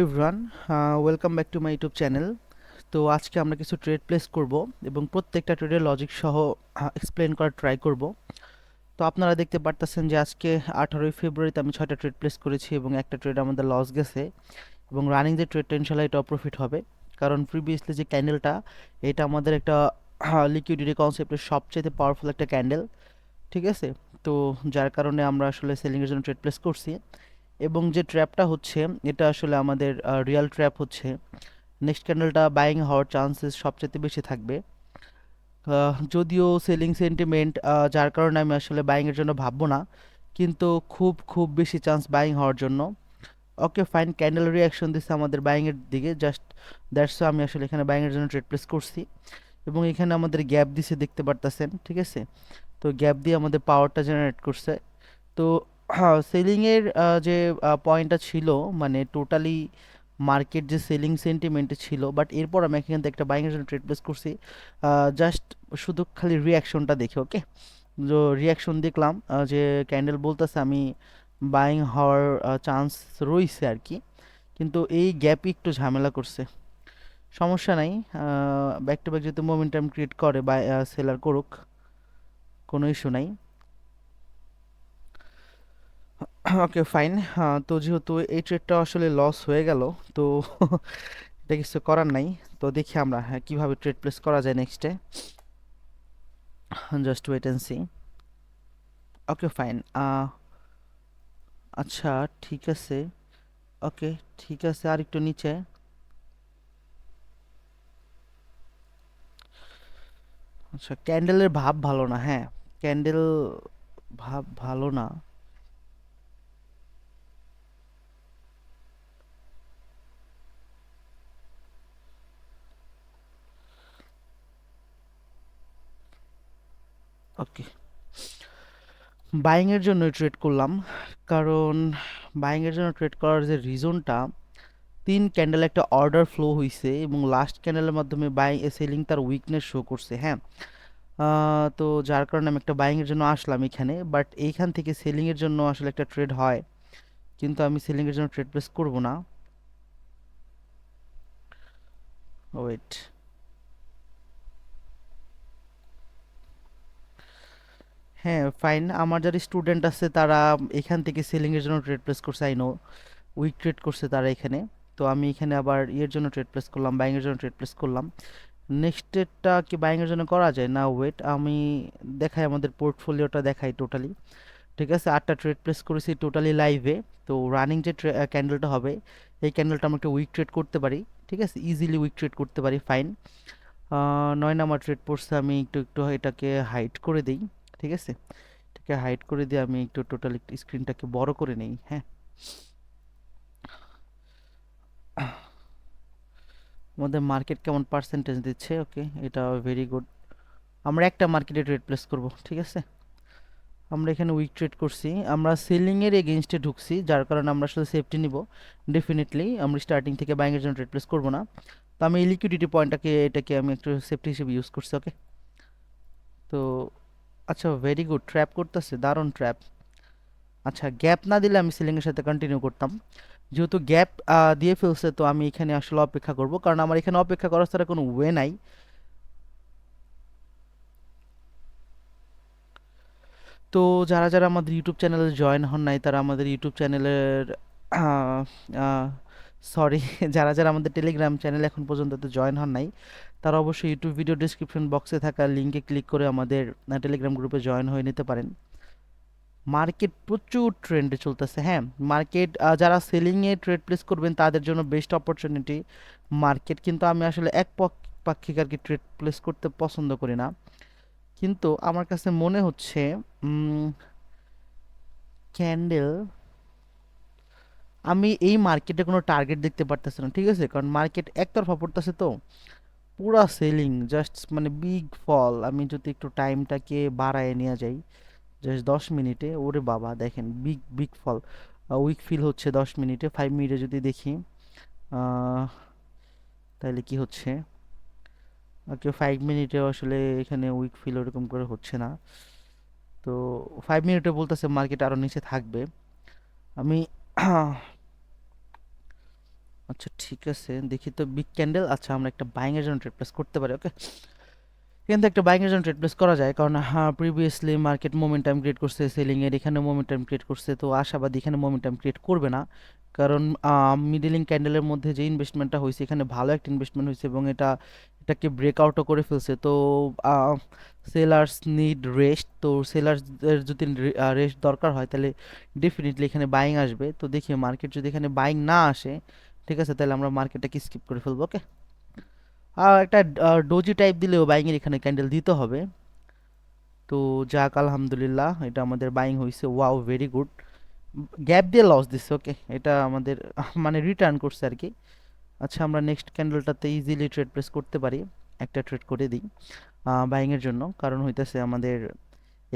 Everyone, welcome back to my YouTube channel. তো আজকে আমরা কিছু ট্রেড প্লেস করব এবং প্রত্যেকটা ট্রেডের লজিক সহ এক্সপ্লেন করার ট্রাই করব। তো আপনারা দেখতে পারতেছেন যে আজকে 18ই ফেব্রুয়ারিতে আমি 6টা ট্রেড প্লেস করেছি এবং একটা ট্রেড আমাদের লস গেছে এবং রানিং যে ট্রেডটা ইনশাল্লাহ এটাও প্রফিট হবে, কারণ প্রিভিয়াসলি যে ক্যান্ডেলটা এটা আমাদের একটা লিকুইডিটি কনসেপ্টের সবচেয়ে পাওয়ারফুল একটা ক্যান্ডেল, ঠিক আছে। তো যার কারণে আমরা আসলে সেলিংয়ের জন্য ট্রেড প্লেস করছি এবং যে ট্র্যাপটা হচ্ছে এটা আসলে আমাদের রিয়াল ট্র্যাপ হচ্ছে। নেক্সট ক্যান্ডেলটা বাইং হওয়ার চান্সেস সবচেয়ে বেশি থাকবে, যদিও সেলিং সেন্টিমেন্ট যার কারণে আমি আসলে বাইংয়ের জন্য ভাববো না, কিন্তু খুব খুব বেশি চান্স বাইং হওয়ার জন্য। ওকে ফাইন, ক্যান্ডেল রিয়াকশন দিচ্ছে আমাদের বাইংয়ের দিকে, জাস্ট দ্যাটস আমি আসলে এখানে বাইংয়ের জন্য ট্রেড প্লেস করছি এবং এখানে আমাদের গ্যাপ দিছে দেখতে পারতেছেন, ঠিক আছে। তো গ্যাপ দিয়ে আমাদের পাওয়ারটা জেনারেট করছে। তো সেলিংয়ের যে পয়েন্টটা ছিল, মানে টোটালি মার্কেট যে সেলিং সেন্টিমেন্টে ছিল, বাট এরপর আমি এখান থেকে একটা বাইংয়ের জন্য ট্রেড প্লেস করছি জাস্ট শুধু খালি রিয়াকশনটা দেখে। ওকে, তো রিয়াকশন দেখলাম যে ক্যান্ডেল বলতেছে আমি বাইং হওয়ার চান্স রয়েছে আর কি, কিন্তু এই গ্যাপই একটু ঝামেলা করছে। সমস্যা নাই, ব্যাক টু ব্যাক যদি মোমেন্টাম ক্রিয়েট করে বা সেলার করুক, কোনো ইস্যু নাই। ওকে ফাইন, তো যেহেতু এই ট্রেডটা আসলে লস হয়ে গেল, তো এটা কিছু করার নাই। তো দেখি আমরা কিভাবে ট্রেড প্লেস করা যায় নেক্সটে, just wait and see. Okay fine, আচ্ছা ঠিক আছে। ওকে ঠিক আছে, আর একটু নিচে। আচ্ছা, ক্যান্ডেলের ভাব ভালো না, হ্যাঁ, ক্যান্ডেল ভাব ভালো না। ওকে, বাইং এর জন্য ট্রেড করলাম, কারণ বাইং এর জন্য ট্রেড করার যে রিজনটা, তিন ক্যান্ডেল একটা অর্ডার ফ্লো হয়েছে এবং লাস্ট ক্যান্ডেলের মাধ্যমে বাই সেলিং তার উইকনেস শো করছে, হ্যাঁ। তো যার কারণে আমি একটা বাইং এর জন্য আসলাম এখানে, বাট এইখান থেকে সেলিং এর জন্য আসলে একটা ট্রেড হয়, কিন্তু আমি সেলিং এর জন্য ট্রেড প্লেস করব না। ওয়েট, হ্যাঁ ফাইন, আমার যারা স্টুডেন্ট আছে তারা এখান থেকে সেলিং এর জন্য ট্রেড প্লেস করছে, আই নো উইক ট্রেড করছে তারা এখানে। তো আমি এখানে আবার ইয়ের জন্য ট্রেড প্লেস করলাম, বাইং এর জন্য ট্রেড প্লেস করলাম। নেক্সট ট্রেডটা কি বাইং এর জন্য করা যায় না? ওয়েট, আমি দেখাই আমাদের পোর্টফোলিওটা দেখাই টোটালি, ঠিক আছে। 8টা ট্রেড প্লেস করেছি টোটালি লাইভে। তো রানিং যে ক্যান্ডেলটা হবে, এই ক্যান্ডেলটা আমরা একটা উইক ট্রেড করতে পারি, ঠিক আছে, ইজিলি উইক ট্রেড করতে পারি, ফাইন। 9 নাম্বার ট্রেড পড়ছে, আমি একটু একটু এটাকে হাইড করে দিই, ঠিক আছে। এটাকে হাইড করে দিয়ে আমি একটু টোটালি স্ক্রিনটাকে বড় করে নেই, হ্যাঁ। আমাদের মার্কেট কেমন পার্সেন্টেজ দিচ্ছে? ওকে, এটা ভেরি গুড। আমরা একটা মার্কেটে ট্রেড প্লেস করব, ঠিক আছে। আমরা এখানে উইক ট্রেড করছি, আমরা সেলিং এর এগেইনস্টে ঢুকছি, যার কারণে আমরা আসলে সেফটি নিব। ডেফিনেটলি আমরা স্টার্টিং থেকে বাইং এর জন্য ট্রেড প্লেস করব না। তো আমি এই লিকুইডিটি পয়েন্টটাকে এটাকে আমি একটু সেফটি হিসেবে ইউজ করছি, ওকে। তো আচ্ছা, ভেরি গুড, ট্র্যাপ করতেছে, দারুণ ট্র্যাপ। আচ্ছা, গ্যাপ না দিলে আমি সেলিং এর সাথে কন্টিনিউ করতাম, যেহেতু গ্যাপ দিয়ে ফেলছে, তো আমি এখানে আসলে অপেক্ষা করব, কারণ আমার এখানে অপেক্ষা করার ছাড়া কোনো ওয়ে নাই। তো যারা যারা আমাদের ইউটিউব চ্যানেলে জয়েন হন নাই, তারা আমাদের ইউটিউব চ্যানেলের সরি যারা যারা আমাদের টেলিগ্রাম চ্যানেল এখন পর্যন্ত জয়েন হন নাই, তারা অবশ্যই ইউটিউব ভিডিও ডিসক্রিপশন বক্সে থাকা লিঙ্কে ক্লিক করে আমাদের টেলিগ্রাম গ্রুপে জয়েন হয়ে নিতে পারেন। মার্কেট প্রচুর ট্রেন্ডে চলতেছে, হ্যাঁ। মার্কেট যারা সেলিংয়ে ট্রেড প্লেস করবেন তাদের জন্য বেস্ট অপরচুনিটি মার্কেট, কিন্তু আমি আসলে পাক্ষিক আর কি ট্রেড প্লেস করতে পছন্দ করি না। কিন্তু আমার কাছে মনে হচ্ছে ক্যান্ডেল, আমি এই মার্কেটে কোনো টার্গেট দেখতে পারতেছি না, ঠিক আছে, কারণ মার্কেট একতরফা পড়তেছে, তো পুরা সেলিং, জাস্ট মানে বিগ ফল। আমি যদি একটু টাইমটাকে বাড়ায় নিয়ে যাই জাস্ট 10 মিনিটে, ওরে বাবা দেখেন বিগ বিগ ফল, উইক ফিল হচ্ছে 10 মিনিটে। 5 মিনিটে যদি দেখি আহ, তাহলে কি হচ্ছে? ওকে, 5 মিনিটে আসলে এখানে উইক ফিল ওরকম করে হচ্ছে না। তো 5 মিনিটে বলতেছে মার্কেট আরো নিচে থাকবে। আমি আচ্ছা ঠিক আছে, দেখি তো বিগ ক্যান্ডেল। আচ্ছা আমরা একটা বাইং এর জন্য ট্রেড প্লেস করতে পারি, ওকে। এখান থেকে একটা বাইং এর জন্য ট্রেড প্লেস করা যায়, কারণ হ্যাঁ প্রিভিয়াসলি মার্কেট মোমেন্টাম ক্রিয়েট করছে, সেলিং এর এখানে মোমেন্টাম ক্রিয়েট করছে, তো আশাবাদী এখানে মোমেন্টাম ক্রিয়েট করবে না। কারণ মিডলিং ক্যান্ডেলের মধ্যে যে ইনভেস্টমেন্টটা হয়েছে এখানে ভালো একটা ইনভেস্টমেন্ট হয়েছে, এবং এটাকে ব্রেকআউটও করে ফেলছে। তো সেলার্স নিড রেস্ট, তো সেলার্সদের যদি রেস্ট দরকার হয় তাহলে ডেফিনেটলি এখানে বাইং আসবে। তো দেখি মার্কেট যদি এখানে বাইং না আসে, ঠিক আছে, তাহলে আমরা মার্কেটটাকে স্কিপ করে ফেলবো, ওকে। আর একটা ডোজি টাইপ দিলেও বাইং এর এখানে ক্যান্ডেল দিতে হবে। তো যাক আলহামদুলিল্লাহ, এটা আমাদের বাইং হয়েছে, ওয়াও ভেরি গুড। গ্যাপ দিয়ে লস দিচ্ছে, ওকে, এটা আমাদের মানে রিটার্ন করছে আর কি। আচ্ছা আমরা নেক্সট ক্যান্ডেলটাতে ইজিলি ট্রেড প্লেস করতে পারি, একটা ট্রেড করে দিই বাইং এর জন্য। কারণ হইতেছে আমাদের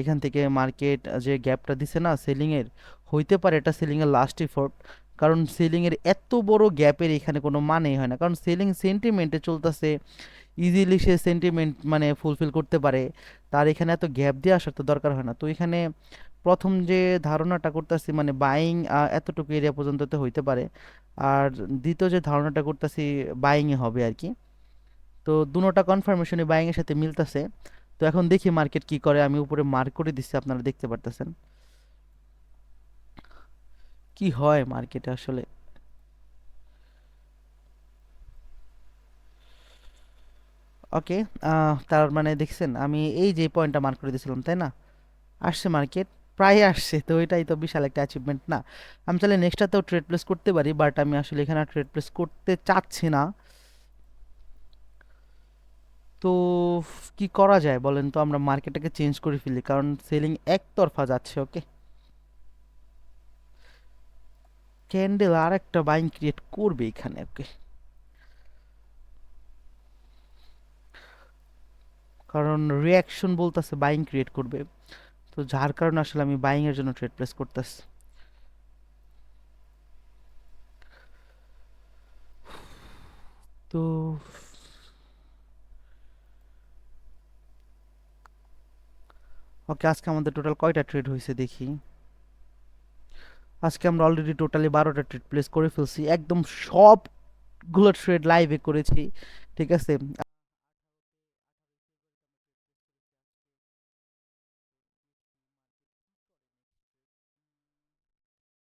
এখান থেকে মার্কেট যে গ্যাপটা দিছে না সেলিং এর, হইতে পারে এটা সেলিং এর লাস্ট এফোর্ট। কারণ সেলিং এর এত বড় গ্যাপের এখানে কোনো মানেই হয় না, কারণ সেলিং সেন্টিমেন্টে চলতেছে, ইজিলি সে সেন্টিমেন্ট মানে ফুলফিল করতে পারে। তার এখানে এত গ্যাপ দিয়ে আসার তো দরকার হয় না। তো এখানে প্রথম যে ধারণাটা করতেছি মানে বাইং এতটুকু এরিয়া পর্যন্ত তো হইতে পারে, আর দ্বিতীয় যে ধারণাটা করতেছি বাইংয়ে হবে আর কি। তো দুটোটা কনফার্মেশনে বাইং এর সাথে মিলতেছে। তো এখন দেখি মার্কেট কি করে, আমি উপরে মার্ক করে দিচ্ছি, আপনারা দেখতে পারতেছেন কি হয় মার্কেটে আসলে। ওকে, তার মানে দেখছেন আমি এই যে পয়েন্টটা মার্ক করে দিয়েছিলাম, তাই না? আসছে মার্কেট, প্রায় আসছে, তো এটাই তো বিশাল একটা অ্যাচিভমেন্ট না? আমি চাইলে নেক্সটটাতেও ট্রেড প্লেস করতে পারি, বাট আমি আসলে এখানে ট্রেড প্লেস করতে চাচ্ছি না। তো কি করা যায় বলেন তো, আমরা মার্কেটটাকে চেঞ্জ করে ফেলি, কারণ সেলিং একতরফা যাচ্ছে, ওকে। ক্যান্ডেল আর একটা বাইং ক্রিয়েট করবে এখানে, ওকে। কারণ রিয়াকশন বলতেছে বাইং ক্রিয়েট করবে, তো যার কারণে আসলে আমি বাইং এর জন্য ট্রেড প্লেস করতেছি। তো ওকে, আজকে আমাদের টোটাল কয়টা ট্রেড হয়েছে দেখি। আজকে আমরা অলরেডি টোটালি 12টা ট্রেড প্লেস করে ফেলছি, একদম সবগুলো ট্রেড লাইভে করেছি, ঠিক আছে।